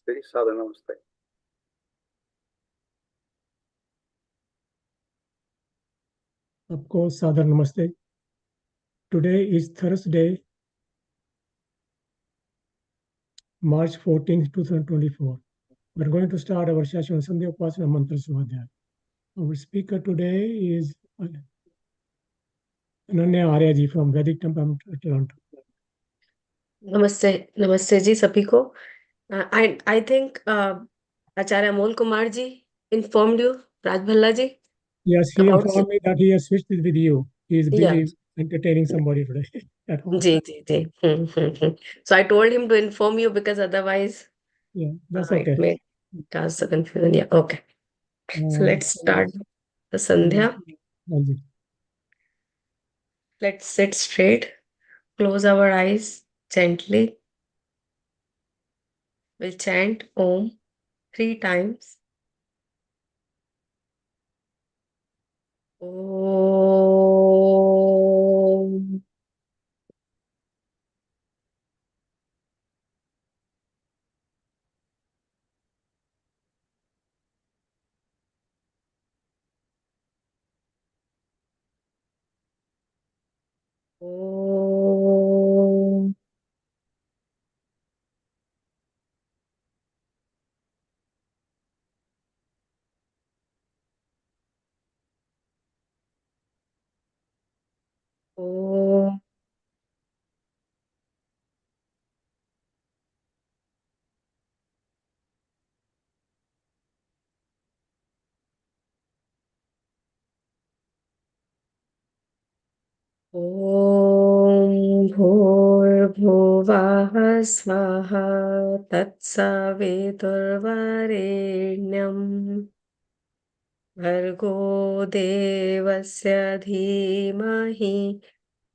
नमस्ते जी, सादर नमस्ते। आपको सादर नमस्ते। Today is Thursday, March 14th, 2024. We're going to start our session on Sandhya Upaasanaa Mantra Swadhyaya. Our speaker today is Ananya Arya ji from Vaidik Temple, Toronto. नमस्ते नमस्ते जी सभी को। I think Acharya Amol Kumar ji informed you, Raj Bhalla ji, Yes, he about informed me that he has switched it with you. He is yeah. busy entertaining somebody today at home. Ji ji ji So I told him to inform you because otherwise Yeah, that's it okay. may cause the confusion. Yeah, okay. So let's start the Sandhya. Yes. Let's sit straight, close our eyes gently. We'll chant Om 3 times. Om. Om. Om. ॐ भूर्भुवः स्वः तत्सवितुर्वरेण्यं भर्गो देवस्य धीमहि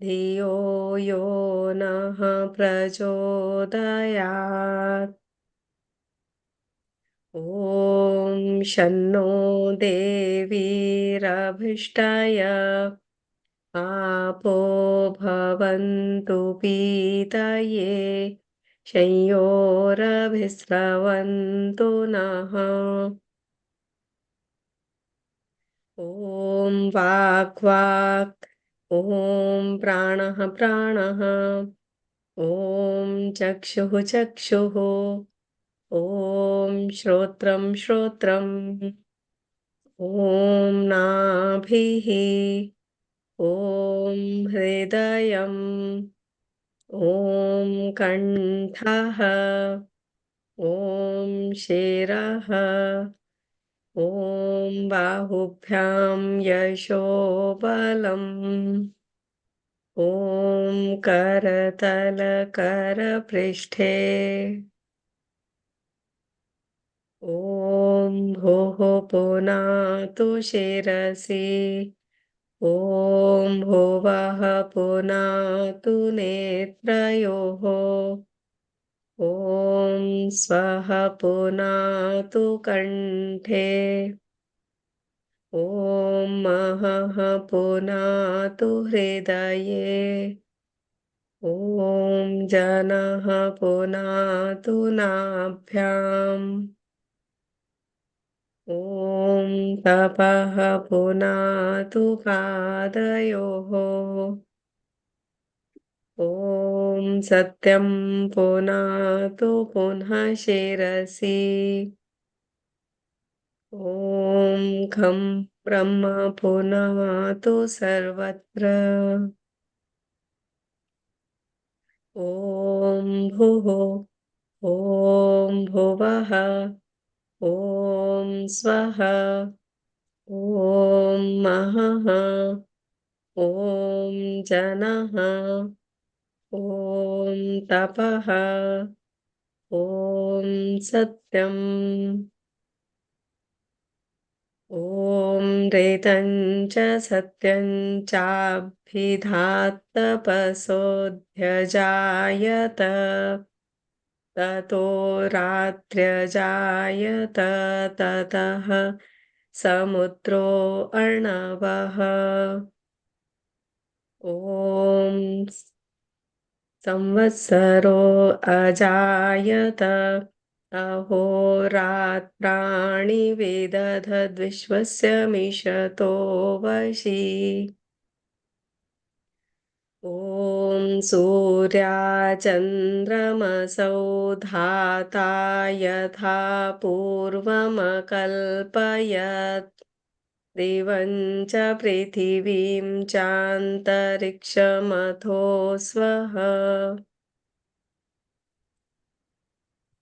धियो यो नः प्रचोदयात्। ॐ शन्नो देवीरभिष्टय आपो भवन्तु पीतये शंयोरभिस्रवन्तु नः। ॐ वाक् वाक्, ॐ प्राणः प्राणः, ॐ चक्षुः चक्षुः, ॐ श्रोत्रं श्रोत्रम्, ॐ नाभिः, ॐ हृदयम्, ॐ कण्ठः, ॐ शिरः, ॐ बाहुभ्यां यशोबलम्, ॐ करतलकरपृष्ठे, ॐ भुः पुनातु शिरसि, ॐ भुवः पुनातु नेत्रयोः, ॐ स्वः पुनातु कण्ठे, ॐ महः पुनातु हृदये, ॐ जनः पुनातु नाभ्याम्, ॐ तपः पुनातु पादयोः, ॐ सत्यं पुनातु पुनः शिरसि, ॐ खं ब्रह्म पुनातु सर्वत्र, ॐ भुः, ॐ भुवः, ॐ स्वः, ॐ महः, ॐ जनः, ॐ तपः, ॐ सत्यम्, ॐ रेतं च सत्यं चाभिधात्तपसोऽध्यजायत ततो रात्र्यजायत ततः समुद्रो अर्णवः, ॐ संवत्सरो अजायत अहोरात्राणि वेदधद्विश्वस्य मिषतो वशी। ॐ सूर्याचन्द्रमसौ धाता यथा पूर्वमकल्पयत् दिवं च पृथिवीं चान्तरिक्षमथो स्वः.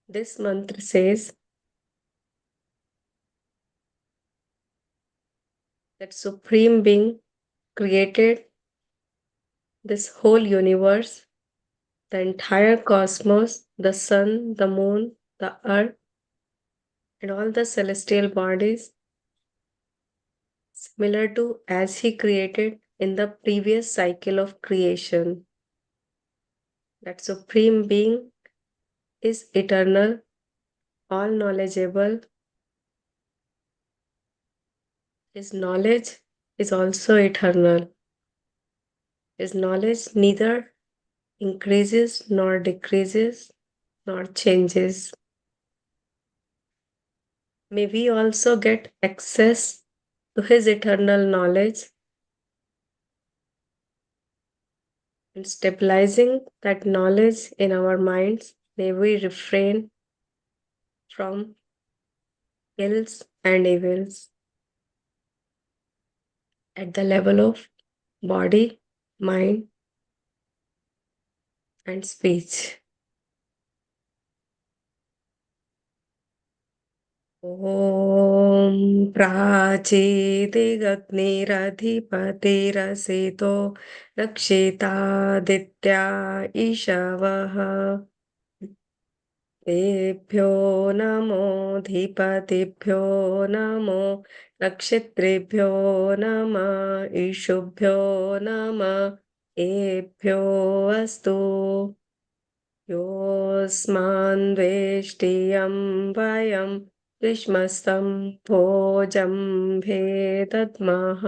This mantra says that Supreme Being created this whole universe, the entire cosmos, the sun, the moon, the earth, and all the celestial bodies, similar to as he created in the previous cycle of creation. That Supreme Being is eternal, all knowledgeable. His knowledge is also eternal. His knowledge neither increases nor decreases nor changes. May we also get access to his eternal knowledge and stabilizing that knowledge in our minds. May we refrain from ills and evils at the level of body, mind, and speech. ॐ प्राचीदिगग्निरधिपतिरसितो रक्षितादित्या ईशवः तेभ्यो नमोऽधिपतिभ्यो नमो नक्षत्रेभ्यो नमः ईशुभ्यो नमः एभ्यो अस्तु योऽस्मान्द्वेष्टियं वयं विश्मस्तं भोजं भेदद्मः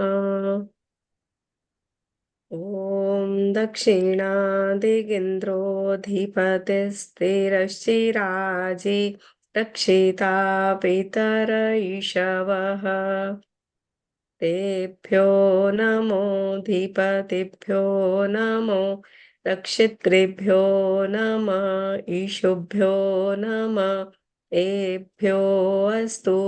ॐ दक्षिणादिगिन्द्रोऽधिपतिस्थिरश्चिराजि रक्षिता पितर ईशवः तेभ्यो नमोऽधिपतिभ्यो नमो नक्षत्रेभ्यो नमः ईशुभ्यो नमः एभ्यो अस्तु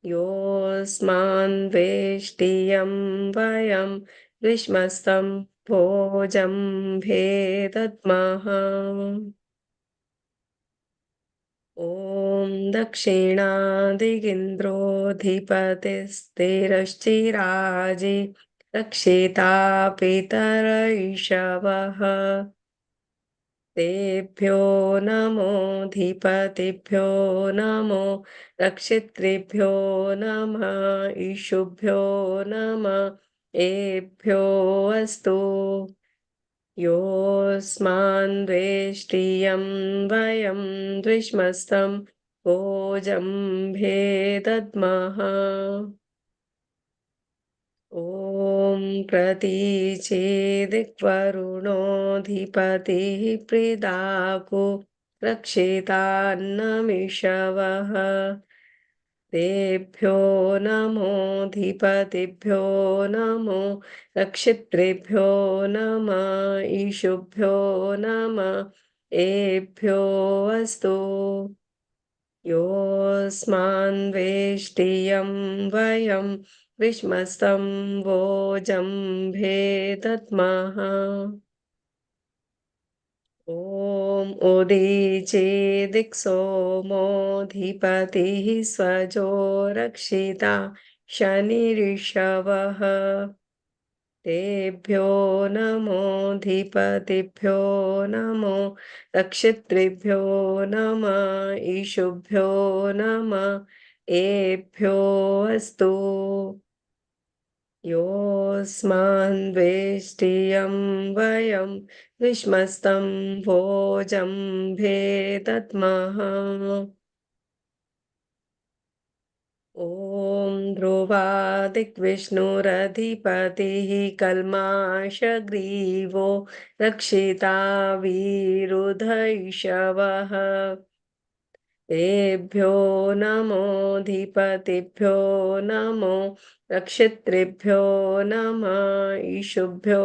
योऽस्मान्द्वेष्टियं वयं विश्मस्तं भोजं भेदद्मः ॐ दक्षिणादिगिन्द्रोऽधिपतिस्थिरश्चिराजि रक्षिता पितर ईशवः तेभ्यो नमोऽधिपतिभ्यो नमो नक्षत्रेभ्यो नमः ईशुभ्यो नमः एभ्यो अस्तु योऽस्मान्द्वेष्टियं वयं द्विष्मस्तं भोजं भेदद्मः ॐ प्रतीचेदिक्वरुणोऽधिपतिः प्रीदाकु रक्षितान्नमिषवः तेभ्यो नमोऽधिपतिभ्यो नमो नक्षत्रेभ्यो नमः ईशुभ्यो नमः एभ्यो अस्तु योऽस्मान्द्वेष्टियं वयं विश्मस्तं भोजं भेदद्मः ॐ उदीचेदिक्सोमोऽधिपतिः स्वजो रक्षिता शनिरिषवः तेभ्यो नमोऽधिपतिभ्यो नमो नक्षत्रेभ्यो नमः ईशुभ्यो नमः एभ्यो अस्तु योऽस्मान्द्वेष्टियं वयं विश्मस्तं भोजं भेदद्मः ॐ ध्रुवादिग्विष्णुरधिपतिः कल्माषग्रीवो रक्षिता विरुधैषवः तेभ्यो नमोऽधिपतिभ्यो नमो रक्षितृभ्यो नमः ईशुभ्यो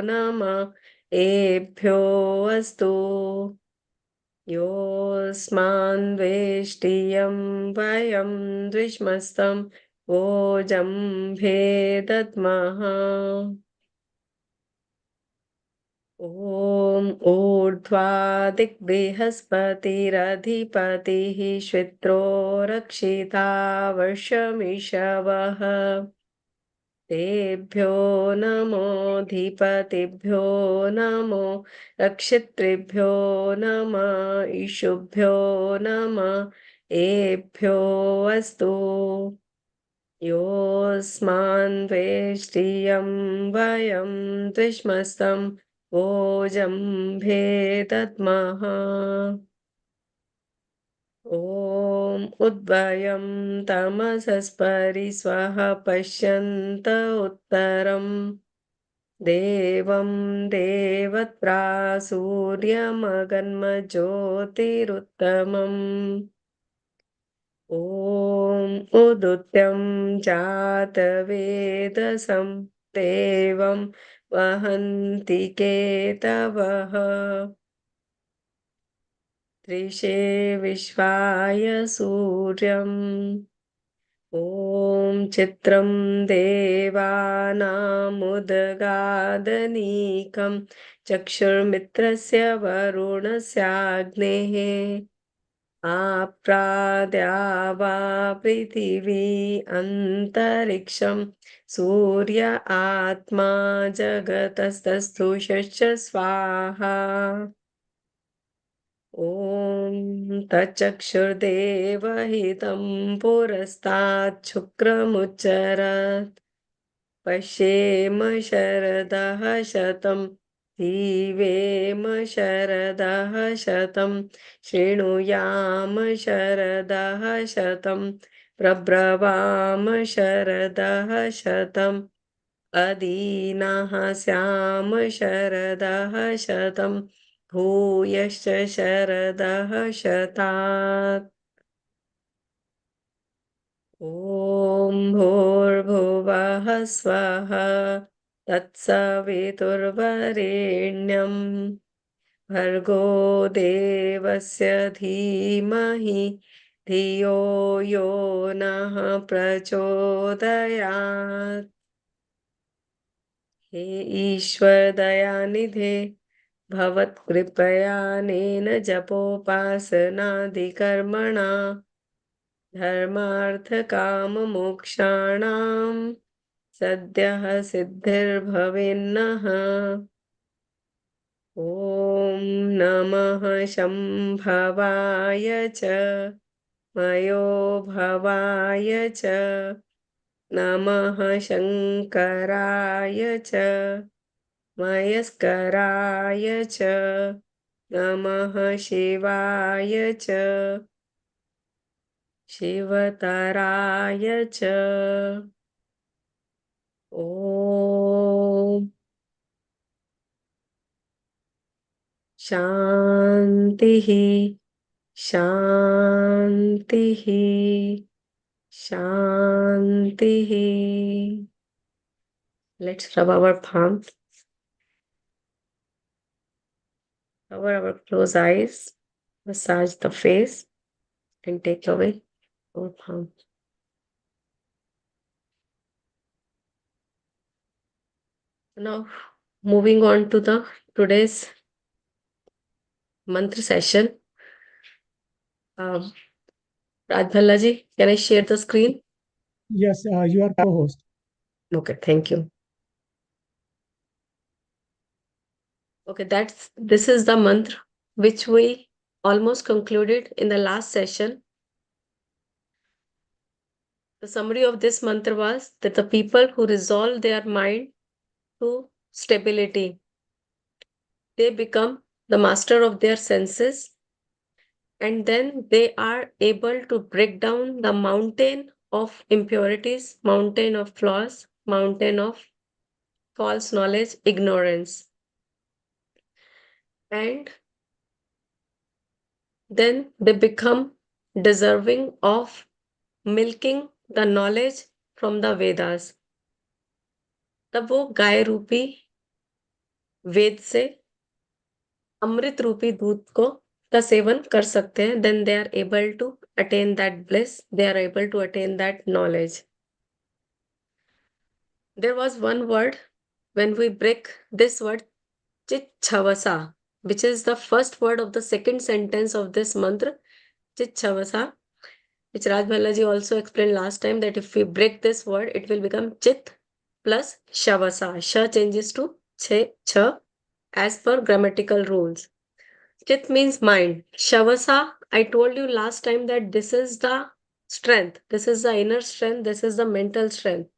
नमः एभ्यो अस्तु योऽस्मान्द्वेष्टियं वयं द्विष्मस्तं वोजं भेदद्मः ॐ ऊर्ध्वादिक्बृहस्पतिरधिपतिः श्वित्रो रक्षिता वर्षमिषवः तेभ्यो नमोऽधिपतिभ्यो नमो रक्षितृभ्यो नमः ईशुभ्यो नमः एभ्यो अस्तु योऽस्मान्द्वेष्टियं वयं द्विष्मस्तं वोजं भेदद्मः ॐ उद्वयं तमसस्परिस्वः पश्यन्त उत्तरं देवं देवत्रा सूर्यमगन्मज्योतिरुत्तमम् ॐ उदुत्यं जातवेदसं देवं वहन्ति केतवः त्रिशे विश्वाय सूर्यम् ॐ चित्रं देवानामुदगादनीकं चक्षुर्मित्रस्य वरुणस्याग्नेः आप्राद्यावा पृथिवी अन्तरिक्षं सूर्य आत्मा जगतस्तस्थुषश्च स्वाहा ॐ तच्चक्षुर्देवहितं पुरस्तात् शुक्रमुच्चरत् पश्येम शरदः शतं जीवेम शरदः शतं शृणुयाम शरदः शतं प्रब्रवाम शरदः शतम् अदीनाः स्याम शरदः शतं भूयश्च शरदः शतात् ॐ भूर्भुवः स्वः तत्सवितुर्वरेण्यं भर्गो देवस्य धीमहि धियो यो नः प्रचोदयात् हे ईश्वर दयानिधे भवत्कृपयानेन जपोपासनादिकर्मणा धर्मार्थकाममोक्षाणां सद्यः सिद्धिर्भवेन्नः ॐ नमः शम्भवाय च मयोभवाय च नमः शङ्कराय च मयस्कराय च नमः शिवाय च शिवतराय च ॐ शान्तिः शान्तिः शान्तिः. Let's rub our palms, cover our closed eyes, massage the face, and take away our palms. Now, moving on to the today's mantra session. Radhalla ji, can I share the screen? Yes, you are co-host. Okay, thank you. Okay, this is the mantra which we almost concluded in the last session. The summary of this mantra was that the people who resolve their mind to stability, they become the master of their senses, and then they are able to break down the mountain of impurities, mountain of flaws, mountain of false knowledge, ignorance. And then they become deserving of milking the knowledge from the Vedas. तब वो गाय रूपी वेद से अमृत रूपी दूध को का seven कर सकते हैं. Then they are able to attain that bliss. They are able to attain that knowledge. There was one word when we break this word Chichavasa, which is the first word of the second sentence of this mantra, Chichavasa, which Rajmala ji also explained last time that if we break this word, it will become Chit plus Shavasa. Sha changes to Cha as per grammatical rules. Chit means mind. Shavasa, I told you last time that this is the strength. This is the inner strength. This is the mental strength.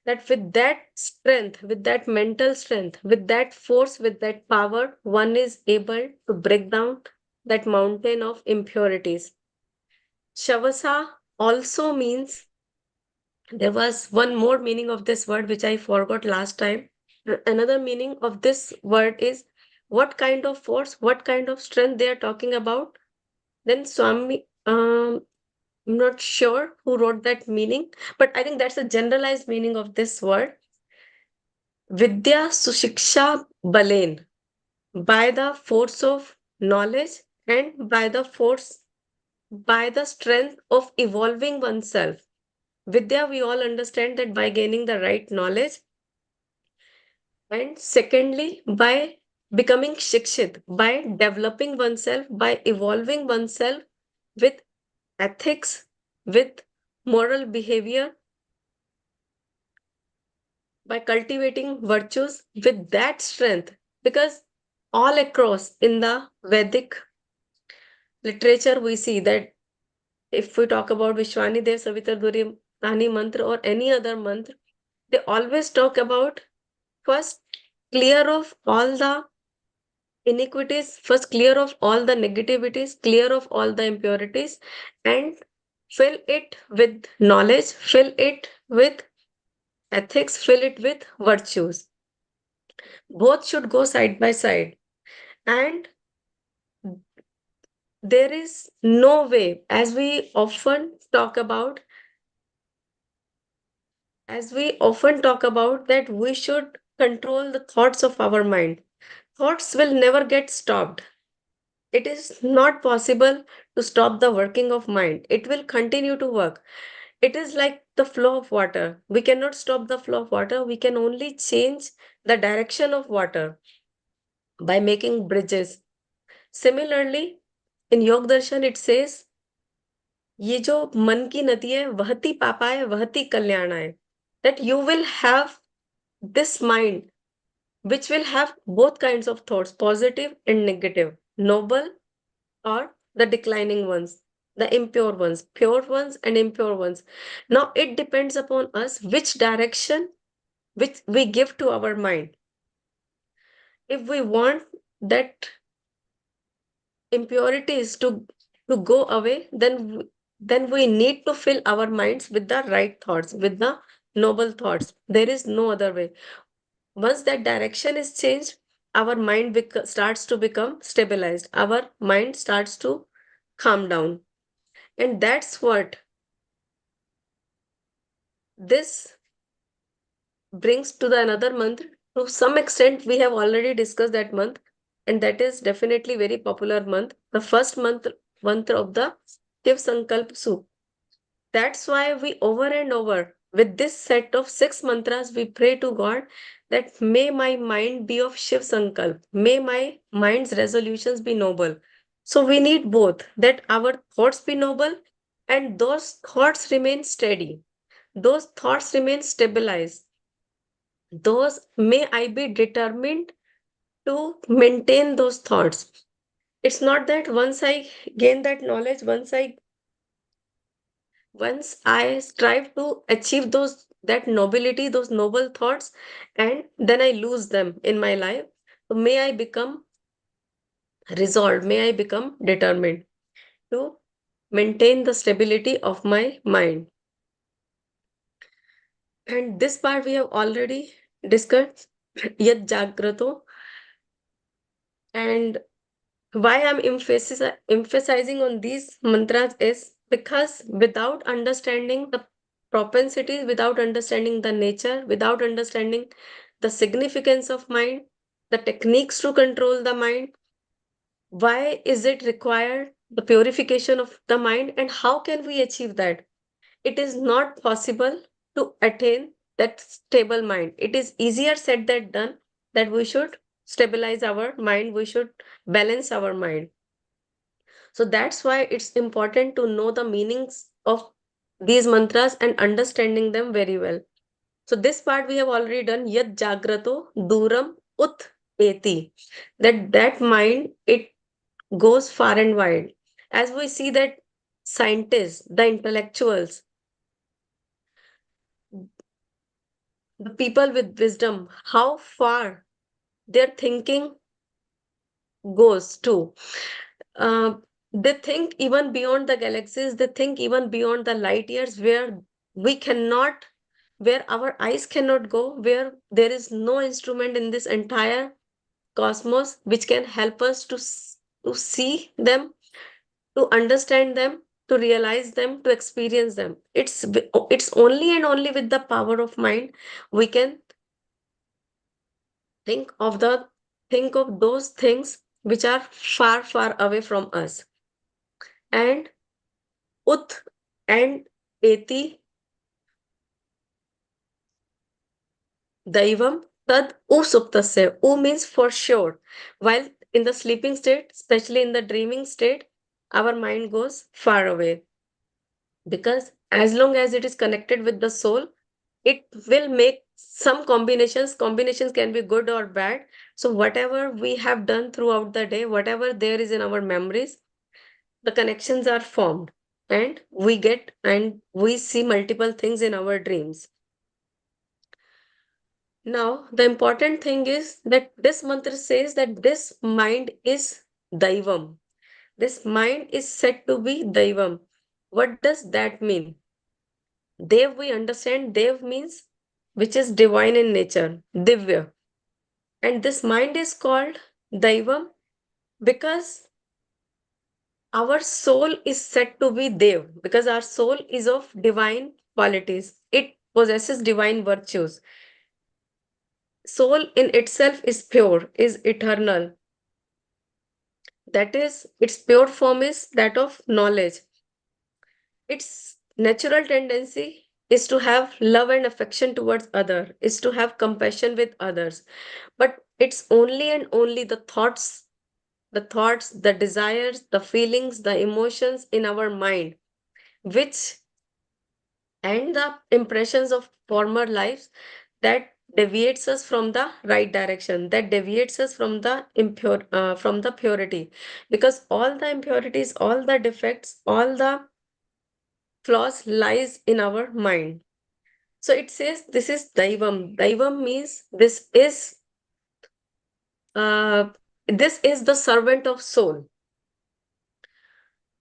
That with that strength, with that mental strength, with that force, with that power, one is able to break down that mountain of impurities. Shavasa also means, there was one more meaning of this word which I forgot last time. Another meaning of this word is what kind of force, what kind of strength they are talking about. Then Swami, I'm not sure who wrote that meaning, but I think that's a generalized meaning of this word. Vidya Sushiksha Balen, by the force of knowledge and by the force, by the strength of evolving oneself. Vidya, we all understand that by gaining the right knowledge, and secondly, by becoming shikshit, by developing oneself, by evolving oneself with ethics, with moral behavior, by cultivating virtues with that strength. Because all across in the Vedic literature, we see that if we talk about Vishwani Dev Savitar Duri Tani mantra or any other mantra, they always talk about first clear of all the iniquities, first clear of all the negativities, clear of all the impurities, and fill it with knowledge, fill it with ethics, fill it with virtues. Both should go side by side. And there is no way, as we often talk about that we should control the thoughts of our mind. Thoughts will never get stopped. It is not possible to stop the working of mind. It will continue to work. It is like the flow of water. We cannot stop the flow of water. We can only change the direction of water by making bridges. Similarly, in Yog Darshan, it says, ये जो मन की नदी है वहती पापाय वहती कल्याणाय, that you will have this mind which will have both kinds of thoughts, positive and negative, noble or the declining ones, the impure ones, pure ones and impure ones. Now it depends upon us which direction which we give to our mind. If we want that impurities to go away, then we need to fill our minds with the right thoughts, with the noble thoughts. There is no other way. Once that direction is changed, our mind starts to become stabilized, our mind starts to calm down. And that's what this brings to the another month. To some extent we have already discussed that month, and that is definitely very popular month, the first month mantra of the Shiv Sankalp Sup. That's why we over and over with this set of 6 mantras we pray to God that may my mind be of Shiv Sankalp, may my mind's resolutions be noble. So we need both, that our thoughts be noble and those thoughts remain steady, those thoughts remain stabilized, those may I be determined to maintain those thoughts. It's not that once I gain that knowledge, once I strive to achieve that nobility, those noble thoughts, and then I lose them in my life. So may I become resolved, may I become determined to maintain the stability of my mind. And this part we have already discussed, YAJJAAGRATO. And Why I'm emphasizing on these mantras is because without understanding the propensities, without understanding the nature, without understanding the significance of mind, the techniques to control the mind, why is it required the purification of the mind, and how can we achieve that? It is not possible to attain that stable mind. It is easier said than done that we should stabilize our mind, we should balance our mind. So that's why it's important to know the meanings of these mantras and understanding them very well. So this part we have already done. Yat jagrato duram ut eti. That mind, it goes far and wide. As we see that scientists, the intellectuals, the people with wisdom, how far their thinking goes to. Uh, they think even beyond the galaxies, they think even beyond the light years where we cannot, where our eyes cannot go, where there is no instrument in this entire cosmos which can help us to see them, to understand them, to realize them, to experience them. It's only and only with the power of mind we can think of the think of those things which are far far away from us. And ut and eti daivam tad usuptasya. U means for sure. While in the sleeping state, especially in the dreaming state, our mind goes far away, because as long as it is connected with the soul, it will make some combinations can be good or bad. So whatever we have done throughout the day, whatever there is in our memories, the connections are formed, and we see multiple things in our dreams. Now the important thing is that this mantra says that this mind is daivam. This mind is said to be daivam. What does that mean? Dev, we understand dev means which is divine in nature, divya. And this mind is called daivam because our soul is said to be dev, because our soul is of divine qualities. It possesses divine virtues. Soul in itself is pure, is eternal. That is, its pure form is that of knowledge. Its natural tendency is to have love and affection towards other, is to have compassion with others. But it's only and only the thoughts, the desires, the feelings, the emotions in our mind, which and the impressions of former lives, that deviates us from the right direction, that deviates us from the from the purity, because all the impurities, all the defects, all the flaws lies in our mind. So it says this is daivam means uh, this is the servant of soul.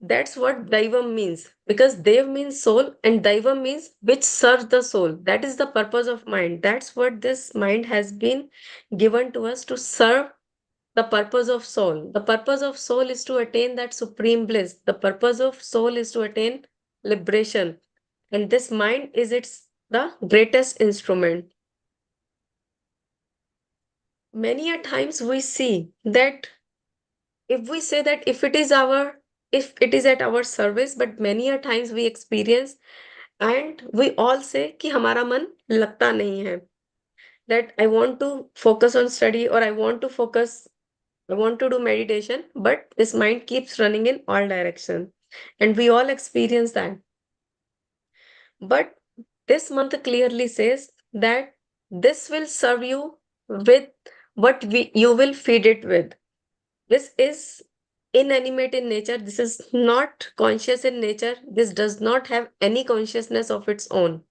That's what Daivam means, because Dev means soul and Daivam means which serves the soul. That is the purpose of mind. That's what this mind has been given to us, to serve the purpose of soul. The purpose of soul is to attain that supreme bliss. The purpose of soul is to attain liberation. And this mind is the greatest instrument. Many a times we see that if we say that if it is at our service, but many a times we experience and we all say कि हमारा मन लगता नहीं है, that I want to focus on study, or I want to do meditation, but this mind keeps running in all direction, and we all experience that. But this mantra clearly says that this will serve you with you will feed it with. This is inanimate in nature. This is not conscious in nature. This does not have any consciousness of its own.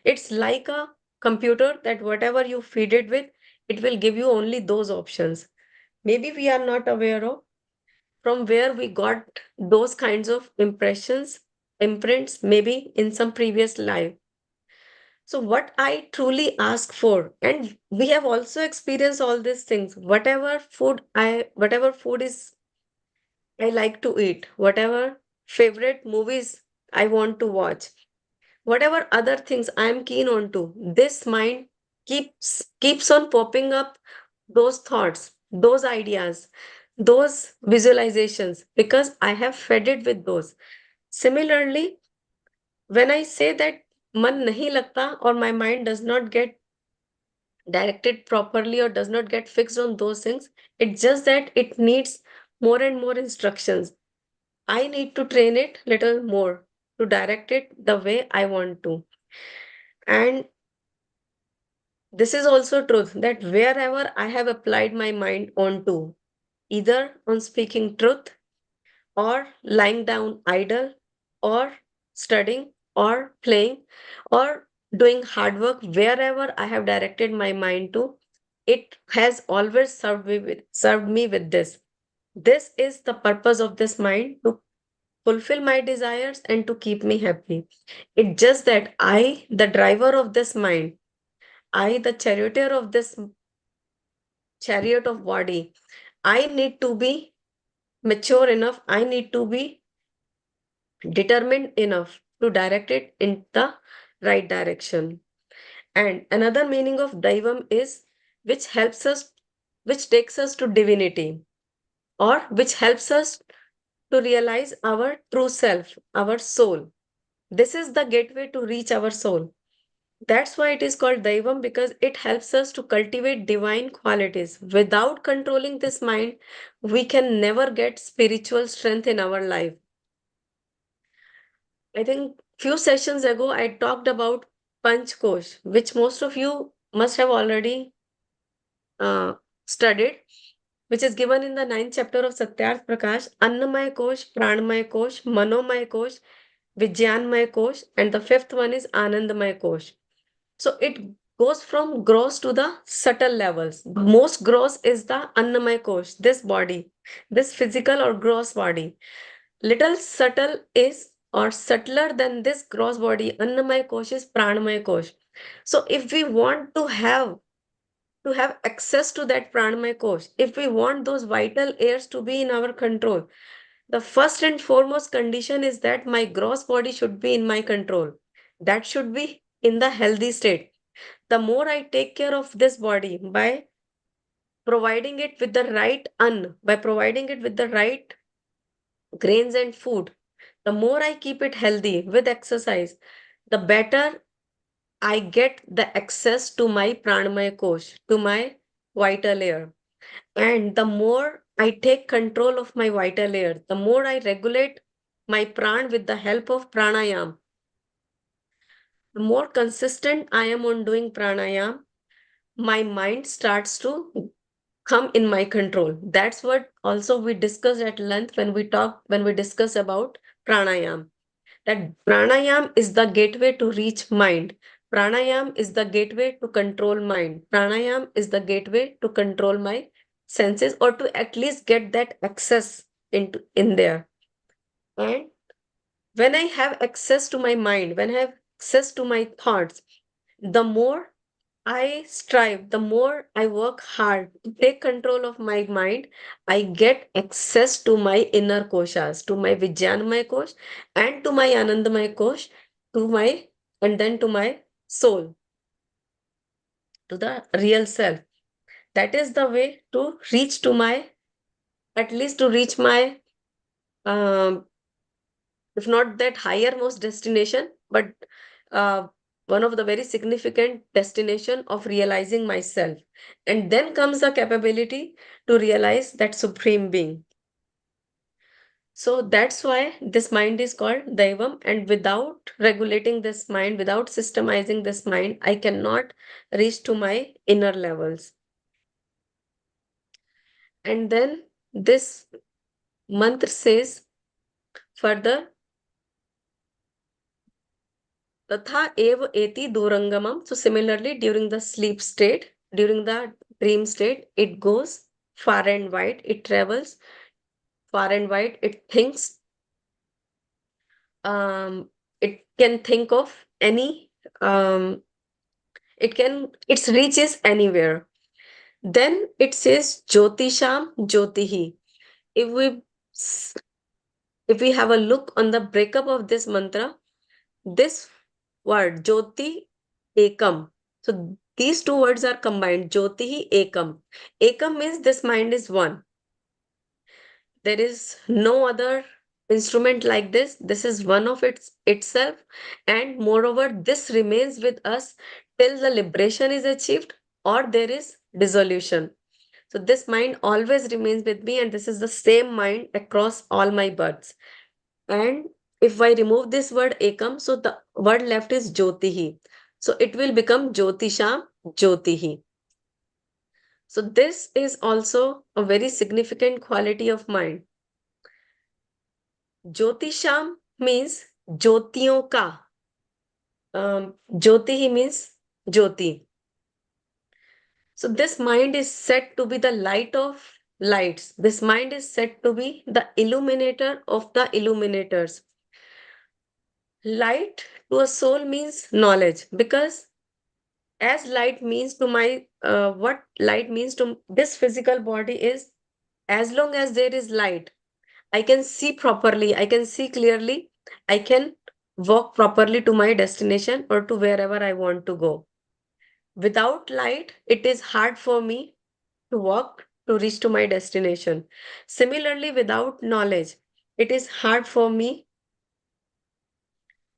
It's like a computer that whatever you feed it with, it will give you only those options. Maybe we are not aware of from where we got those kinds of imprints, maybe in some previous life. So, what I truly ask for, and we have also experienced all these things, whatever food is I like to eat, whatever favorite movies I want to watch, whatever other things I am keen on to, this mind keeps on popping up those thoughts, those ideas, those visualizations, because I have fed it with those. Similarly, when I say that man nahi lagta or my mind does not get directed properly or does not get fixed on those things, it's just that it needs more and more instructions. I need to train it little more to direct it the way I want to. And this is also truth that wherever I have applied my mind onto, either on speaking truth or lying down idle or studying or playing or doing hard work, wherever I have directed my mind to, it has always served me with this. This is the purpose of this mind, to fulfill my desires and to keep me happy. It's just that I, the driver of this mind, I, the charioteer of this chariot of body, I need to be mature enough, I need to be determined enough to direct it in the right direction. And another meaning of Daivam is which helps us, which takes us to divinity, or which helps us to realize our true self, our soul. This is the gateway to reach our soul. That's why it is called Daivam, because it helps us to cultivate divine qualities. Without controlling this mind, we can never get spiritual strength in our life. I think few sessions ago I talked about Panch Kosh, which most of you must have already uh, studied, which is given in the ninth chapter of Satyarth Prakash. Annamaya Kosh, Pranamaya Kosh, Manomaya Kosh, Vijnanmaya Kosh, and the fifth one is Anandamaya Kosh. So it goes from gross to the subtle levels. The most gross is the Annamaya Kosh, this body, this physical or gross body. Little subtle is, or subtler than this gross body, Annamaya Kosh is Pranamaya Kosh. So if we want to have access to that Pranamaya Kosh, if we want those vital airs to be in our control, the first and foremost condition is that my gross body should be in my control. That should be in the healthy state. The more I take care of this body by providing it with the right by providing it with the right grains and food, the more I keep it healthy with exercise, the better I get the access to my pranamaya kosh, to my vital air. And the more I take control of my vital air, the more I regulate my pran with the help of pranayam, the more consistent I am on doing pranayam, my mind starts to come in my control. That's what also we discussed at length when we discuss about pranayam. That pranayam is the gateway to reach mind. Pranayam is the gateway to control mind. Pranayam is the gateway to control my senses, or to at least get that access into in there. And when I have access to my mind, when I have access to my thoughts, the more I strive, the more I work hard to take control of my mind, I get access to my inner koshas, to my Vijnanamaya kosh and to my Anandamaya kosh, to my and then to my soul, to the real self. That is the way to reach to my, at least to reach my, um, if not that higher most destination, but uh, one of the very significant destination of realizing myself. And then comes the capability to realize that supreme being. So that's why this mind is called Daivam. And without regulating this mind, without systemizing this mind, I cannot reach to my inner levels. And then this mantra says further, Tatha eva eti Doorangamam. So similarly, during the sleep state, during the dream state, it goes far and wide, it travels far and wide, it thinks, it can think of any, its reach is anywhere. Then it says Jyotisham Jyotihi. If we if we have a look on the breakup of this mantra, this word Jyoti Ekam. So these two words are combined. Jyoti Ekam. Ekam means this mind is one. There is no other instrument like this. This is one of itself, and moreover, this remains with us till the liberation is achieved or there is dissolution. So this mind always remains with me, and this is the same mind across all my births. And if I remove this word ekam, so the word left is jyotihi. So it will become jyotisham jyotihi. So this is also a very significant quality of mind. Jyotisham means jyotiyon ka. Jyotihi means jyoti. So this mind is said to be the light of lights. This mind is said to be the illuminator of the illuminators. Light to a soul means knowledge, because as light means to my what light means to this physical body is, as long as there is light, I can see properly, I can see clearly, I can walk properly to my destination or to wherever I want to go. Without light, it is hard for me to walk to reach to my destination. Similarly, without knowledge, it is hard for me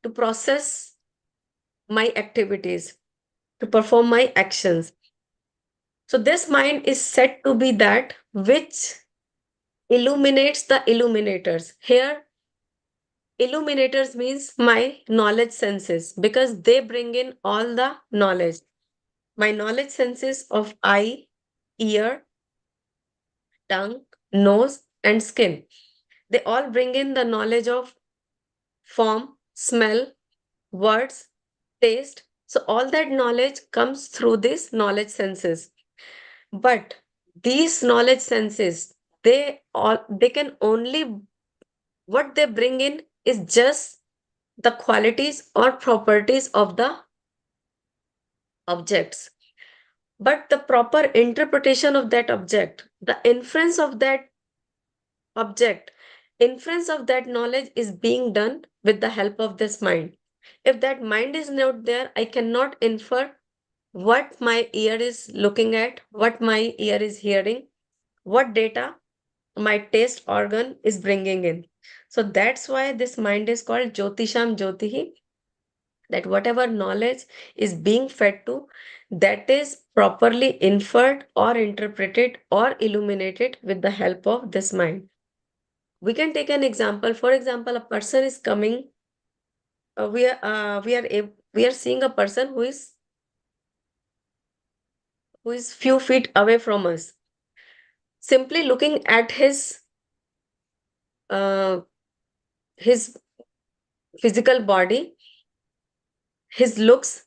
to process my activities, to perform my actions. So this mind is said to be that which illuminates the illuminators. Here, illuminators means my knowledge senses, because they bring in all the knowledge. My knowledge senses of eye, ear, tongue, nose, and skin. They all bring in the knowledge of form, smell, words, taste. So all that knowledge comes through these knowledge senses. But these knowledge senses, they can only, what they bring in is just the qualities or properties of the objects. But the proper interpretation of that object, the inference of that object, inference of that knowledge is being done with the help of this mind. If that mind is not there, I cannot infer what my ear is looking at, what my ear is hearing, what data my taste organ is bringing in. So that's why this mind is called Jyotisham Jyotihi, that whatever knowledge is being fed to, that is properly inferred or interpreted or illuminated with the help of this mind. We can take an example. For example, a person is coming. We are seeing a person who is few feet away from us. Simply looking at uh, his physical body, his looks,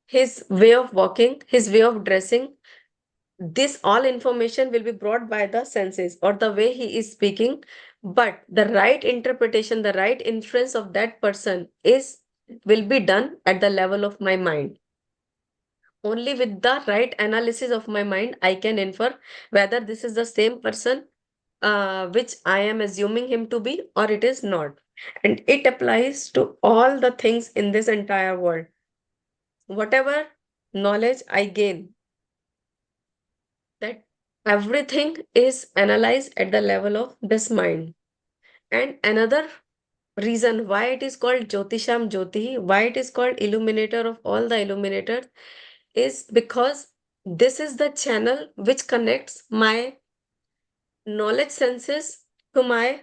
his way of walking, his way of dressing, this all information will be brought by the senses or the way he is speaking. But the right interpretation, the right inference of that person will be done at the level of my mind. Only with the right analysis of my mind, I can infer whether this is the same person which I am assuming him to be, or it is not. And it applies to all the things in this entire world. Whatever knowledge I gain, that everything is analyzed at the level of this mind. And another reason why it is called Jyotisham Jyoti, why it is called illuminator of all the illuminators, is because this is the channel which connects my knowledge senses to my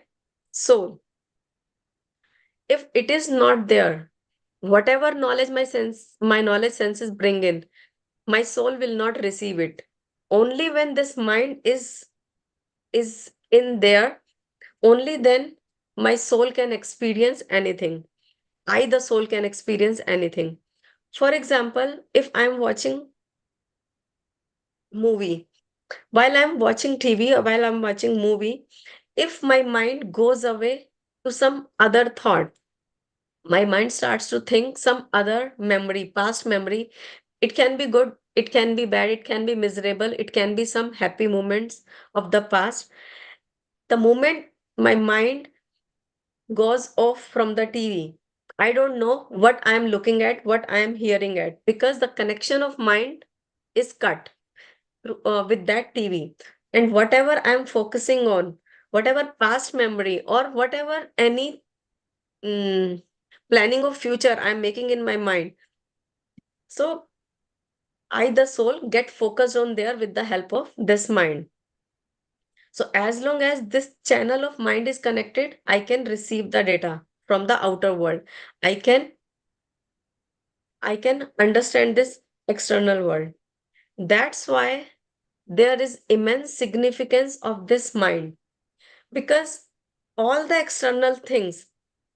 soul. If it is not there, whatever knowledge my knowledge senses bring in, my soul will not receive it. Only when this mind is in there, only then my soul can experience anything. I, the soul, can experience anything. For example, if I'm watching movie, while I'm watching TV or while I'm watching movie, if my mind goes away to some other thought, my mind starts to think some other memory, past memory. It can be good, it can be bad, it can be miserable, it can be some happy moments of the past. The moment my mind goes off from the TV. I don't know what I am looking at, what I am hearing at, because the connection of mind is cut with that TV. And whatever I am focusing on, whatever past memory or whatever any mm, planning of future I'm making in my mind. So I, the soul, get focused on there with the help of this mind. So as long as this channel of mind is connected, I can receive the data from the outer world. I can I can understand this external world. That's why there is immense significance of this mind, because all the external things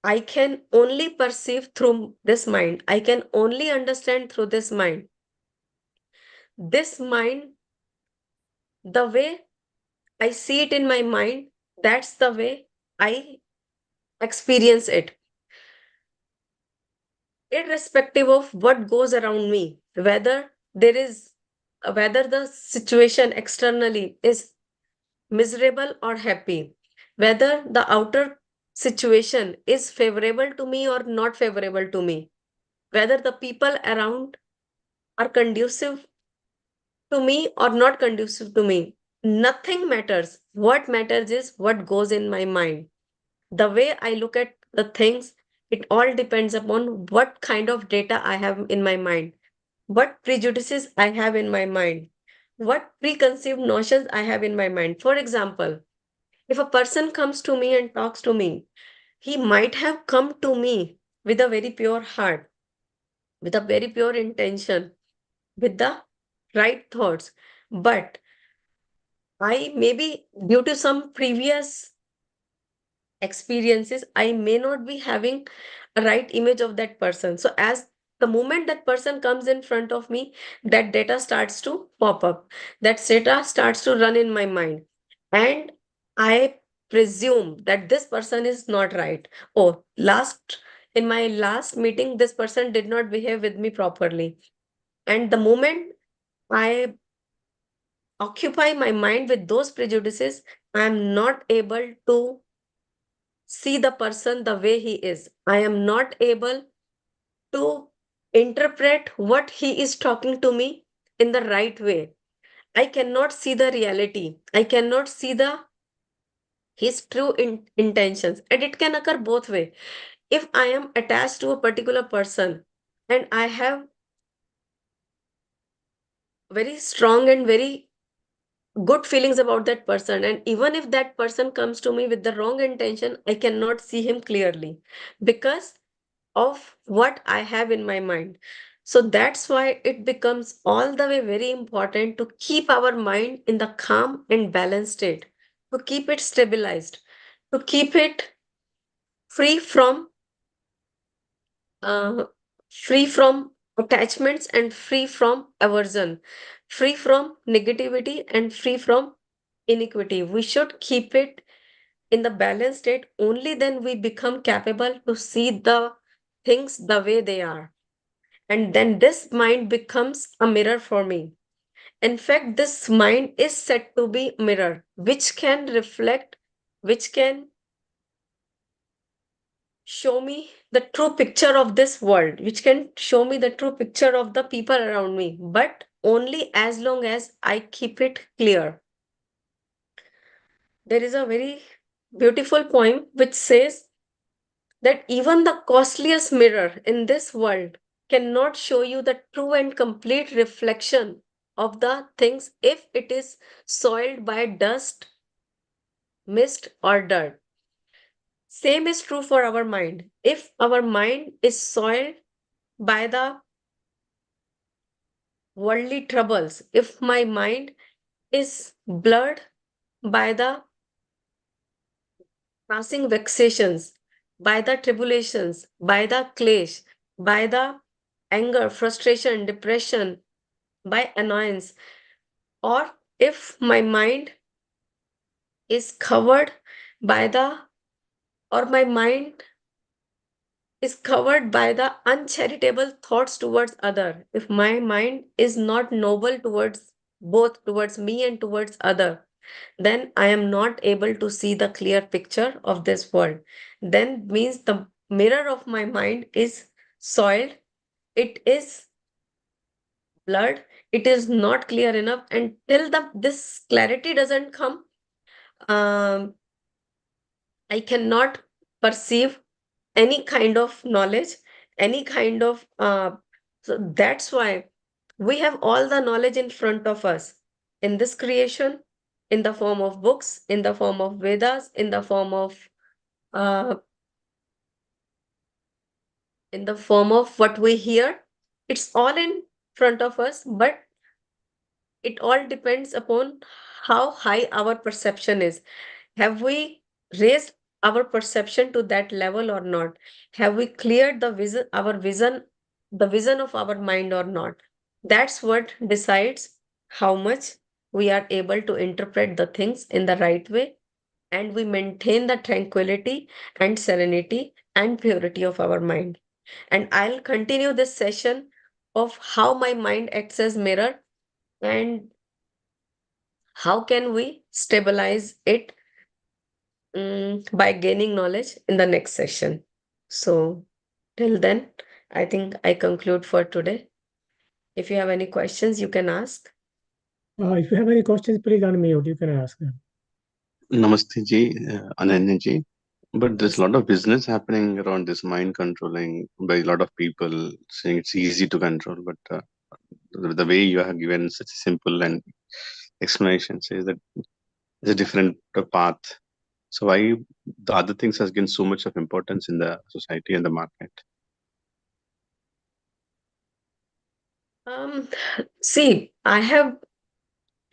I can only perceive through this mind. I can only understand through this mind. This mind, the way I see it in my mind, that's the way I experience it, irrespective of what goes around me, whether the situation externally is miserable or happy, whether the outer situation is favorable to me or not favorable to me, whether the people around are conducive to me or not conducive to me. Nothing matters. What matters is what goes in my mind. The way I look at the things, it all depends upon what kind of data I have in my mind, what prejudices I have in my mind, what preconceived notions I have in my mind. For example, if a person comes to me and talks to me, he might have come to me with a very pure heart, with a very pure intention, with the right thoughts. But I maybe due to some previous experiences, I may not be having a right image of that person. So as the moment that person comes in front of me, that data starts to pop up. That data starts to run in my mind. And I presume that this person is not right. Oh, in my last meeting, this person did not behave with me properly. And the moment I occupy my mind with those prejudices, I am not able to see the person the way he is. I am not able to interpret what he is talking to me in the right way. I cannot see the reality. I cannot see the his true intentions. And it can occur both way. If I am attached to a particular person and I have very strong and very good feelings about that person, and even if that person comes to me with the wrong intention, I cannot see him clearly because of what I have in my mind. So that's why it becomes all the way very important to keep our mind in the calm and balanced state, to keep it stabilized, to keep it free from uh, free from attachments and free from aversion, free from negativity and free from iniquity. We should keep it in the balanced state. Only then we become capable to see the things the way they are. And then this mind becomes a mirror for me. In fact, this mind is said to be mirror, which can reflect, which can show me the true picture of this world, which can show me the true picture of the people around me, but only as long as I keep it clear. There is a very beautiful poem which says that even the costliest mirror in this world cannot show you the true and complete reflection of the things if it is soiled by dust, mist, or dirt. Same is true for our mind. If our mind is soiled by the worldly troubles, if my mind is blurred by the passing vexations, by the tribulations, by the clash, by the anger, frustration, depression, by annoyance, or if my mind is covered by the, or my mind is covered by the uncharitable thoughts towards other, if my mind is not noble towards both towards me and towards other, then I am not able to see the clear picture of this world. Then means the mirror of my mind is soiled, it is blurred, it is not clear enough. And till this clarity doesn't come, um, I cannot perceive any kind of knowledge, any kind of so that's why we have all the knowledge in front of us in this creation, in the form of books, in the form of Vedas, uh, in the form of what we hear. It's all in front of us, but it all depends upon how high our perception is. Have we raised our perception to that level or not? Have we cleared the vision of our mind or not? That's what decides how much we are able to interpret the things in the right way, and we maintain the tranquility and serenity and purity of our mind. And I'll continue this session of how my mind acts as mirror and how can we stabilize it by gaining knowledge in the next session. So, till then, I think I conclude for today. If you have any questions, you can ask. If you have any questions, please unmute. You can ask them. Namaste Ji, Ananya Ji. But there's a lot of business happening around this mind controlling by a lot of people saying it's easy to control. But the way you have given such a simple and explanation says that it's a different path. So why the other things has gained so much of importance in the society and the market? See, I have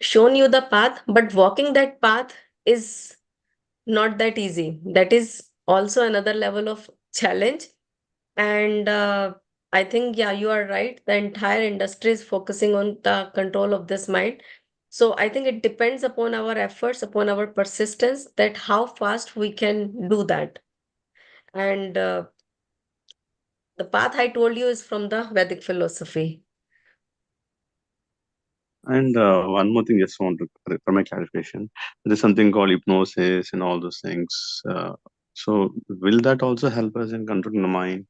shown you the path, but walking that path is not that easy. That is also another level of challenge. And I think, yeah, you are right. The entire industry is focusing on the control of this mind. So I think it depends upon our efforts, upon our persistence, that how fast we can do that. And the path I told you is from the Vedic philosophy. And one more thing, just want to for my clarification, there's something called hypnosis and all those things. So will that also help us in controlling the mind?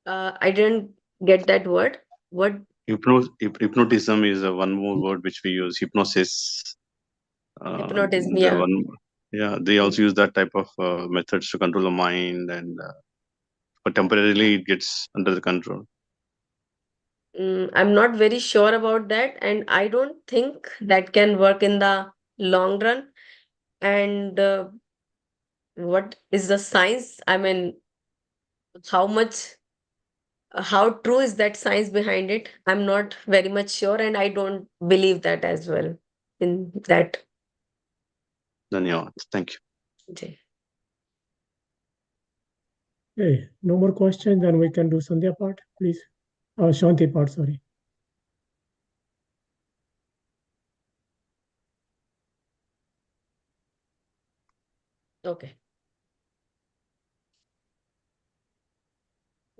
I didn't get that word. What? Hypnotism is one more word which we use. Hypnosis. Hypnotism, The yeah. one, yeah, they also use that type of methods to control the mind, and but temporarily it gets under the control. I'm not very sure about that, and I don't think that can work in the long run. And what is the science? I mean, how much, how true is that science behind it? I'm not very much sure, and I don't believe that as well in that. Dhanyawad. Thank you. Okay. Okay, no more questions, then we can do Sandhya part, please. Shanti part, sorry. Okay.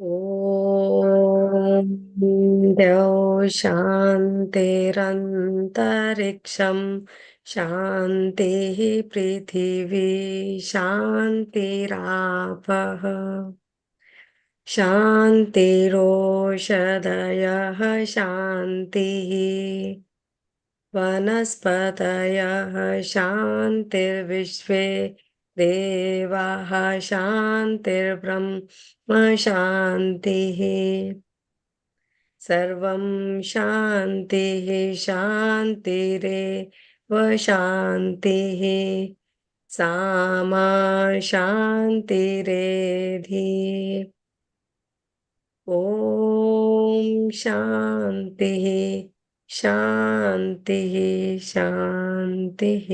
ॐ द्यौ शान्तिरन्तरिक्षं शान्तिः पृथिवी शान्तिरापः शान्तिरोषधयः शान्तिः वनस्पतयः शान्तिर्विश्वे देवाः शान्तिर्ब्रह्म शान्तिः सर्वं शान्तिः शान्तिरेव शान्तिः सामा शान्तिरेधि ॐ शान्तिः शान्तिः शान्तिः।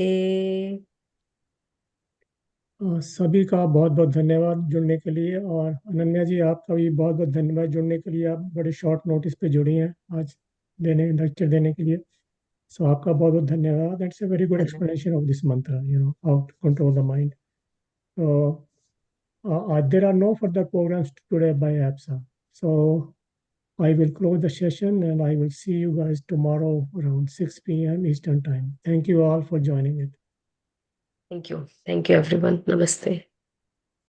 सभी का बहुत बहुत धन्यवाद जुड़ने के लिए, और अनन्या जी आपका भी बहुत बहुत धन्यवाद जुड़ने के लिए। आप बड़े शॉर्ट नोटिस पे जुड़ी हैं आज लेक्चर देने के लिए। सो आपका बहुत बहुत धन्यवाद। That's a very good explanation of this mantra, how to control the mind. There are no further programs today by APSA. So I will close the session and I will see you guys tomorrow around 6 p.m. Eastern Time. Thank you all for joining it. Thank you. Thank you, everyone. Namaste.